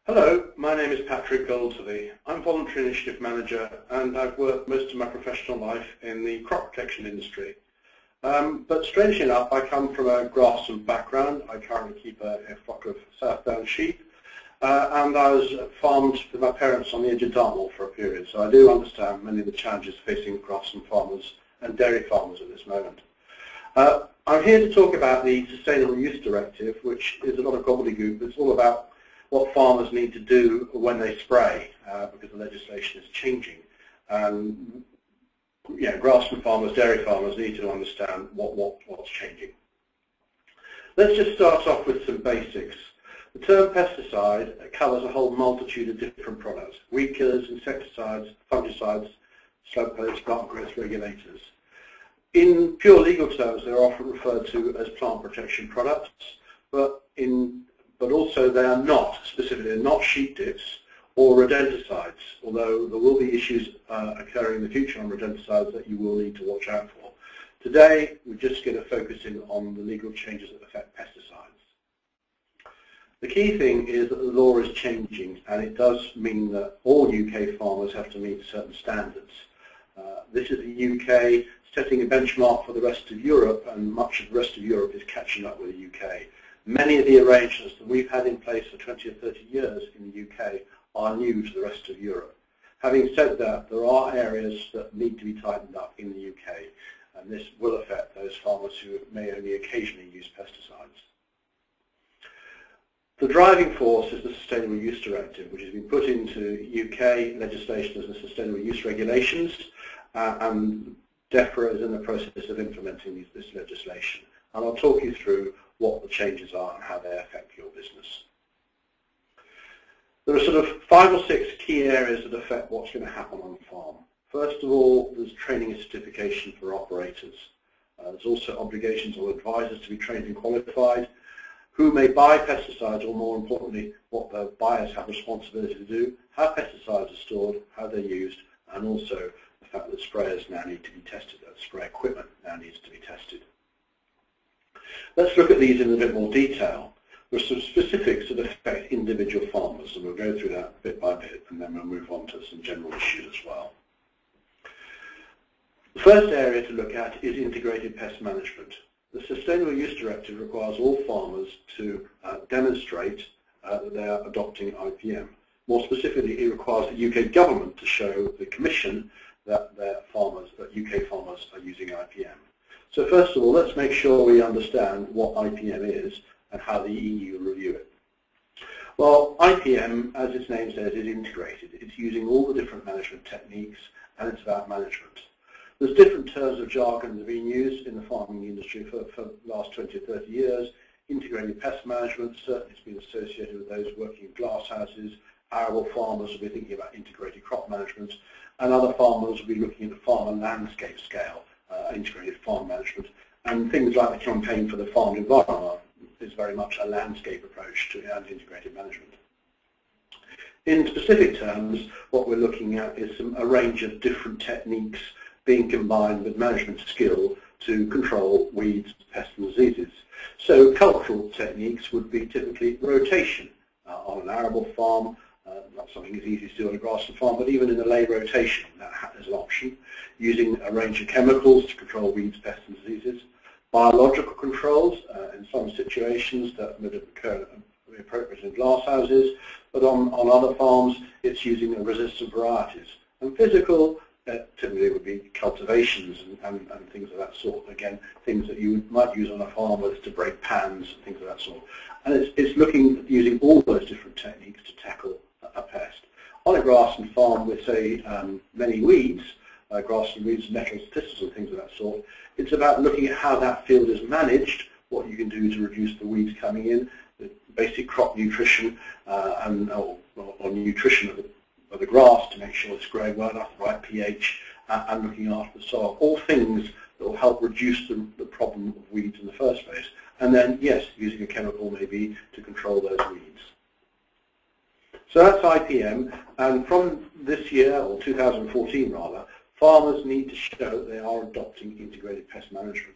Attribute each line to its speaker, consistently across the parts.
Speaker 1: Hello, my name is Patrick Goldsworthy. I'm Voluntary Initiative Manager and I've worked most of my professional life in the crop protection industry. But strangely enough, I come from a grassland background. I currently keep a flock of South Down sheep and I was farmed with my parents on the edge of Dartmoor for a period, so I do understand many of the challenges facing grassland farmers and dairy farmers at this moment. I'm here to talk about the Sustainable Use Directive, which is a lot of gobbledygook. It's all about what farmers need to do when they spray, because the legislation is changing. And grassland farmers, dairy farmers need to understand what's changing. Let's just start off with some basics. The term pesticide covers a whole multitude of different products: weed killers, insecticides, fungicides, slope coats, plant growth regulators. In pure legal terms, they're often referred to as plant protection products, but also they are not, specifically, not sheep dips or rodenticides, although there will be issues occurring in the future on rodenticides that you will need to watch out for. Today, we're just going to focus in on the legal changes that affect pesticides. The key thing is that the law is changing, and it does mean that all UK farmers have to meet certain standards. This is the UK setting a benchmark for the rest of Europe, and much of the rest of Europe is catching up with the UK. Many of the arrangements that we've had in place for 20 or 30 years in the UK are new to the rest of Europe. Having said that, there are areas that need to be tightened up in the UK, and this will affect those farmers who may only occasionally use pesticides. The driving force is the Sustainable Use Directive, which has been put into UK legislation as the Sustainable Use Regulations, and DEFRA is in the process of implementing this legislation. And I'll talk you through what the changes are and how they affect your business. There are sort of 5 or 6 key areas that affect what's going to happen on the farm. First of all, there's training and certification for operators. There's also obligations on advisors to be trained and qualified, who may buy pesticides, or more importantly, what the buyers have responsibility to do, how pesticides are stored, how they're used, and also the fact that sprayers now need to be tested, that spray equipment now needs to be tested. Let's look at these in a bit more detail. There are some specifics that affect individual farmers, and we'll go through that bit by bit, and then we'll move on to some general issues as well. The first area to look at is integrated pest management. The Sustainable Use Directive requires all farmers to demonstrate that they are adopting IPM. More specifically, it requires the UK government to show the Commission that UK farmers are using IPM. So first of all, let's make sure we understand what IPM is and how the EU review it. Well, IPM, as its name says, is integrated. It's using all the different management techniques, and it's about management. There's different terms of jargon that have been used in the farming industry for the last 20 or 30 years. Integrated pest management certainly has been associated with those working in glasshouses. Arable farmers will be thinking about integrated crop management, and other farmers will be looking at the farm and landscape scale. Integrated farm management, and things like the campaign for the farmed environment is very much a landscape approach to integrated management. In specific terms, what we're looking at is a range of different techniques being combined with management skill to control weeds, pests and diseases. So cultural techniques would be typically rotation on an arable farm. Not something as easy to do on a grassland farm, but even in a lay rotation, that is an option. Using a range of chemicals to control weeds, pests and diseases. Biological controls in some situations that would occur appropriate in glasshouses, but on other farms it's using resistant varieties. And physical typically would be cultivations and things of that sort. Again, things that you might use on a farm to break pans and things of that sort. And it's looking at using all those different techniques to tackle a pest. On a grassland farm with, say, many weeds, grassland weeds, nettles, thistles and things of that sort, it's about looking at how that field is managed, what you can do to reduce the weeds coming in, the basic crop nutrition or nutrition of the grass to make sure it's growing well enough, the right pH, and looking after the soil. All things that will help reduce the problem of weeds in the first place. And then, yes, using a chemical maybe to control those weeds. So that's IPM, and from this year, or 2014 rather, farmers need to show that they are adopting integrated pest management.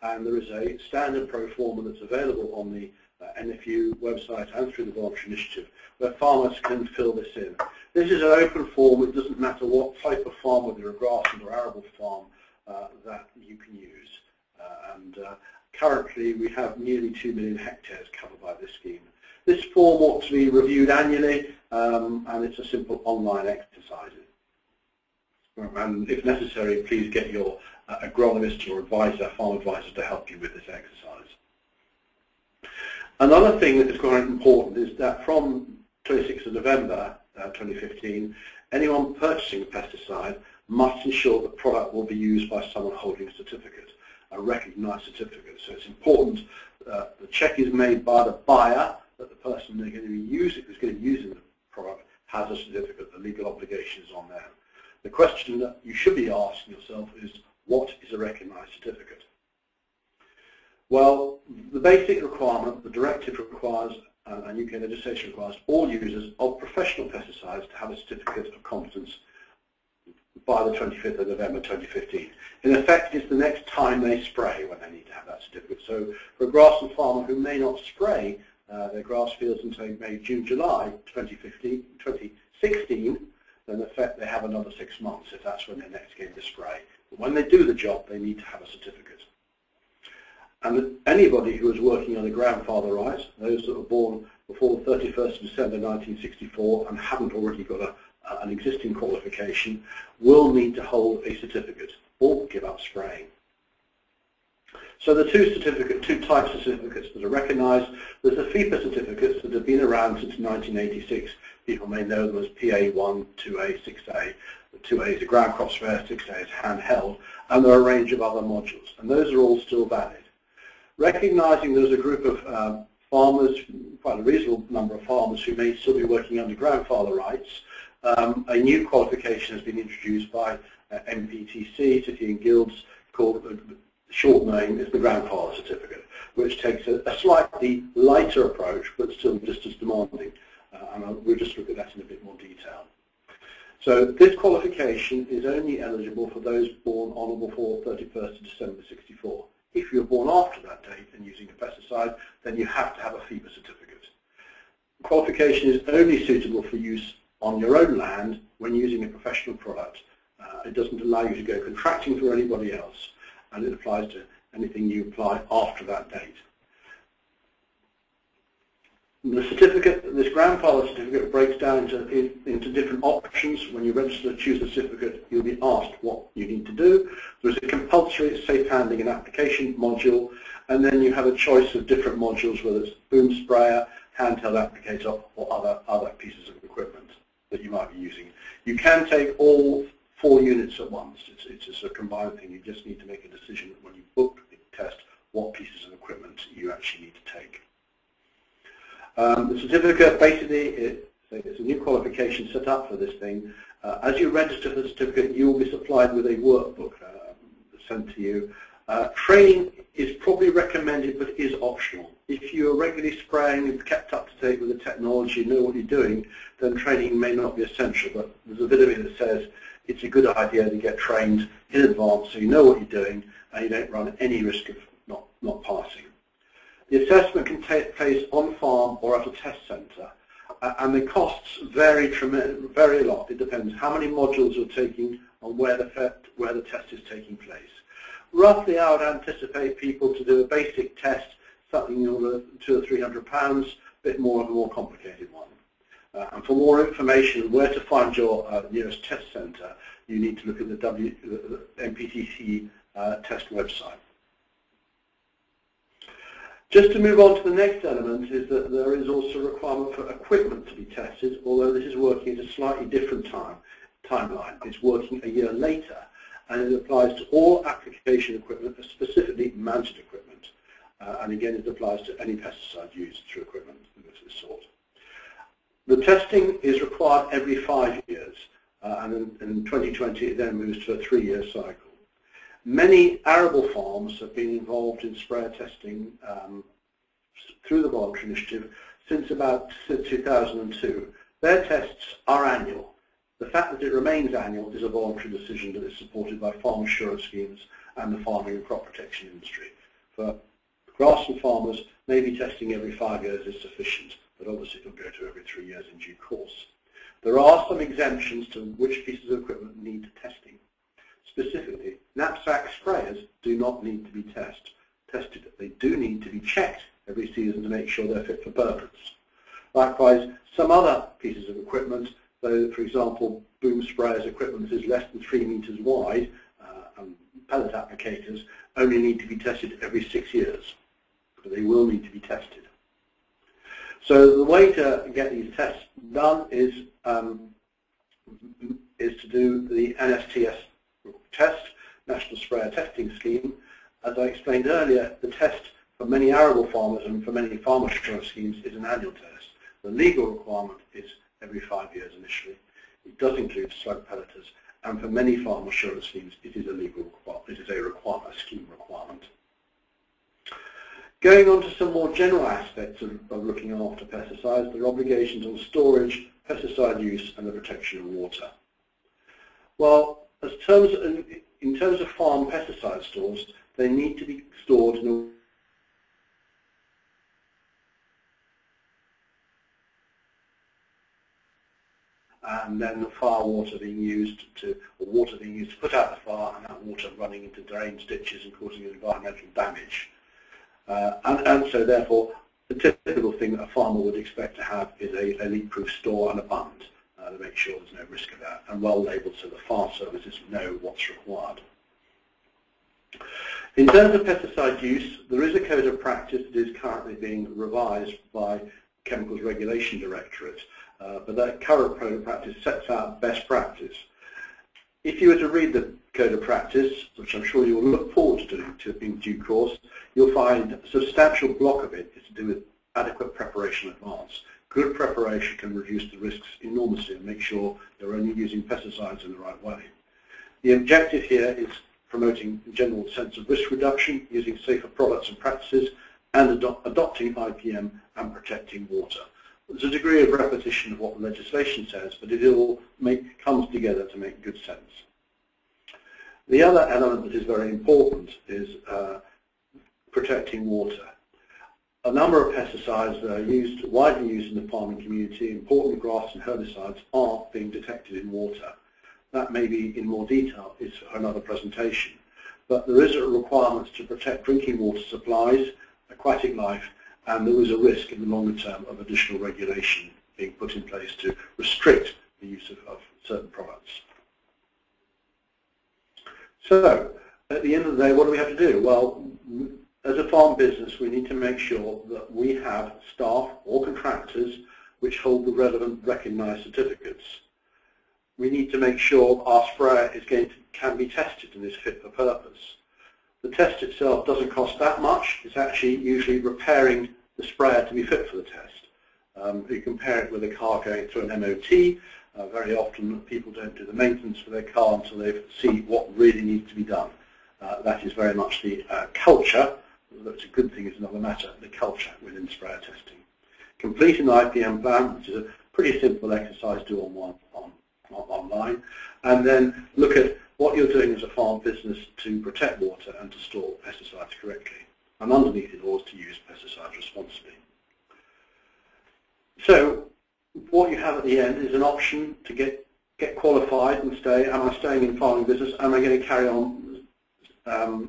Speaker 1: And there is a standard pro forma that's available on the NFU website and through the voluntary initiative, where farmers can fill this in. This is an open form. It doesn't matter what type of farm, whether a grassland or arable farm, that you can use. Currently we have nearly 2 million hectares covered by this scheme. This form ought to be reviewed annually, and it's a simple online exercise. And if necessary, please get your agronomist or advisor, farm advisor, to help you with this exercise. Another thing that is quite important is that from 26th of November 2015, anyone purchasing a pesticide must ensure the product will be used by someone holding a certificate, a recognised certificate. So it's important the check is made by the buyer that the person who's going to be using the product has a certificate. The legal obligation is on them. The question that you should be asking yourself is, what is a recognised certificate? Well, the basic requirement, the directive requires, and UK legislation requires, all users of professional pesticides to have a certificate of competence by the 25th of November 2015. In effect, it's the next time they spray when they need to have that certificate. So for a grassland farmer who may not spray their grass fields until May, June, July 2016, then in effect they have another 6 months if that's when they're next going to spray. But when they do the job, they need to have a certificate. And anybody who is working on a grandfather rights, those that were born before the 31st of December 1964 and haven't already got an existing qualification, will need to hold a certificate or give up spraying. So the two types of certificates that are recognised. There's the FIPA certificates that have been around since 1986. People may know them as PA1, 2A, 6A. The 2A is a ground crop sprayer, 6A is handheld, and there are a range of other modules, and those are all still valid. Recognising there's a group of farmers, quite a reasonable number of farmers, who may still be working under grandfather rights, a new qualification has been introduced by MPTC, City and Guilds, called, the short name is the grandfather certificate, which takes a slightly lighter approach, but still just as demanding. And we'll just look at that in a bit more detail. So this qualification is only eligible for those born on or before 31st of December 64. If you're born after that date and using a pesticide, then you have to have a FIPA certificate. Qualification is only suitable for use on your own land when using a professional product. It doesn't allow you to go contracting for anybody else, and it applies to anything you apply after that date. The certificate, this grandfather certificate, breaks down into different options. When you register to choose a certificate, you'll be asked what you need to do. There's a compulsory safe handling and application module, and then you have a choice of different modules, whether it's boom sprayer, handheld applicator, or other pieces of equipment that you might be using. You can take all 4 units at once. It's just a combined thing. You just need to make a decision when you book the test what pieces of equipment you actually need to take. The certificate, basically, it's a new qualification set up for this thing. As you register for the certificate, you will be supplied with a workbook sent to you. Training is probably recommended, but is optional. If you are regularly spraying and kept up to date with the technology, know what you're doing, then training may not be essential, but there's a bit of it that says it's a good idea to get trained in advance so you know what you're doing and you don't run any risk of not passing. The assessment can take place on farm or at a test centre, and the costs vary a lot. It depends how many modules you're taking and where the test is taking place. Roughly, I would anticipate people to do a basic test, something in order of £200 or £300, a bit more of a more complicated one. And for more information where to find your nearest test centre, you need to look at the MPTC test website. Just to move on to the next element is that there is also a requirement for equipment to be tested, although this is working at a slightly different timeline. It's working a year later, and it applies to all application equipment, specifically mounted equipment. And again, it applies to any pesticide used through equipment of this sort. The testing is required every 5 years, and in 2020 it then moves to a 3-year cycle. Many arable farms have been involved in sprayer testing through the voluntary initiative since about 2002. Their tests are annual. The fact that it remains annual is a voluntary decision that is supported by farm insurance schemes and the farming and crop protection industry. For Grassland farmers, maybe testing every 5 years is sufficient, but obviously it will go to every 3 years in due course. There are some exemptions to which pieces of equipment need testing. Specifically, knapsack sprayers do not need to be tested. They do need to be checked every season to make sure they're fit for purpose. Likewise, some other pieces of equipment, though, for example, boom sprayers equipment that is less than 3 meters wide, and pellet applicators only need to be tested every 6 years. But they will need to be tested. So the way to get these tests done is to do the NSTS test, National Sprayer Testing Scheme. As I explained earlier, the test for many arable farmers and for many farm assurance schemes is an annual test. The legal requirement is every 5 years initially. It does include slug pelleters, and for many farm assurance schemes, it is a legal requirement. It is a scheme requirement. Going on to some more general aspects of looking after pesticides, there are obligations on storage, pesticide use, and the protection of water. Well, in terms of farm pesticide stores, they need to be stored in a and then the fire water being used to put out the fire, and that water running into drains, ditches, and causing environmental damage. And so therefore, the typical thing that a farmer would expect to have is a leak-proof store and a bund to make sure there's no risk of that, and well labelled so the fire services know what's required. In terms of pesticide use, there is a code of practice that is currently being revised by Chemicals Regulation Directorate, but that current code of practice sets out best practice. If you were to read the code of practice, which I'm sure you'll look forward to doing in due course, you'll find a substantial block of it is to do with adequate preparation in advance. Good preparation can reduce the risks enormously and make sure you're only using pesticides in the right way. The objective here is promoting a general sense of risk reduction, using safer products and practices, and adopting IPM and protecting water. There's a degree of repetition of what the legislation says, but it all comes together to make good sense. The other element that is very important is protecting water. A number of pesticides that are widely used in the farming community, important grass and herbicides, are being detected in water. That may be in more detail, is for another presentation. But there is a requirement to protect drinking water supplies, aquatic life, and there is a risk in the longer term of additional regulation being put in place to restrict the use of certain products. So, at the end of the day, what do we have to do? Well, as a farm business, we need to make sure that we have staff or contractors which hold the relevant recognised certificates. We need to make sure our sprayer can be tested and is fit for purpose. The test itself doesn't cost that much. It's actually usually repairing the sprayer to be fit for the test. You compare it with a car going through an MOT. Very often people don't do the maintenance for their car until they see what really needs to be done. That is very much the culture. That's a good thing is another matter, the culture within sprayer testing. Complete an IPM plan, which is a pretty simple exercise to do online, and then look at what you're doing as a farm business to protect water and to store pesticides correctly. And underneath it all is to use pesticides responsibly. So what you have at the end is an option to get qualified and stay. Am I staying in farming business? Am I going to carry on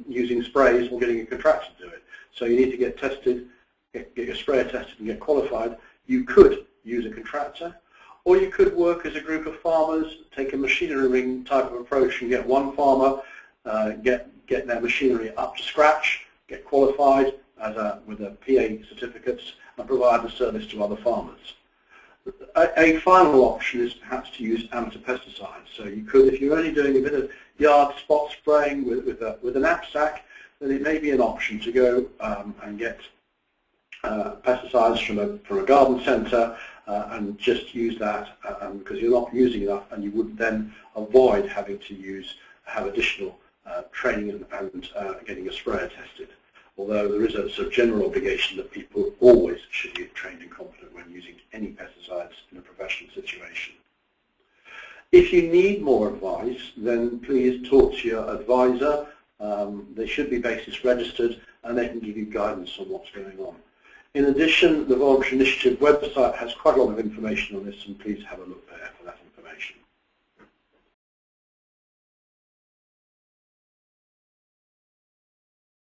Speaker 1: using sprays or getting a contractor to do it? So you need to get tested, get your sprayer tested and get qualified. You could use a contractor, or you could work as a group of farmers, take a machinery ring type of approach and get one farmer, get their machinery up to scratch, get qualified with a PA certificates and provide the service to other farmers. A final option is perhaps to use amateur pesticides. So you could, if you're only doing a bit of yard spot spraying with a knapsack, then it may be an option to go and get pesticides from a garden centre and just use that because you're not using enough, and you would then avoid having to have additional training and getting a sprayer tested. Although there is a sort of general obligation that people always should be trained and competent when using any pesticides in a professional situation. If you need more advice, then please talk to your advisor. They should be basis registered, and they can give you guidance on what's going on. In addition, the Voluntary Initiative website has quite a lot of information on this, and please have a look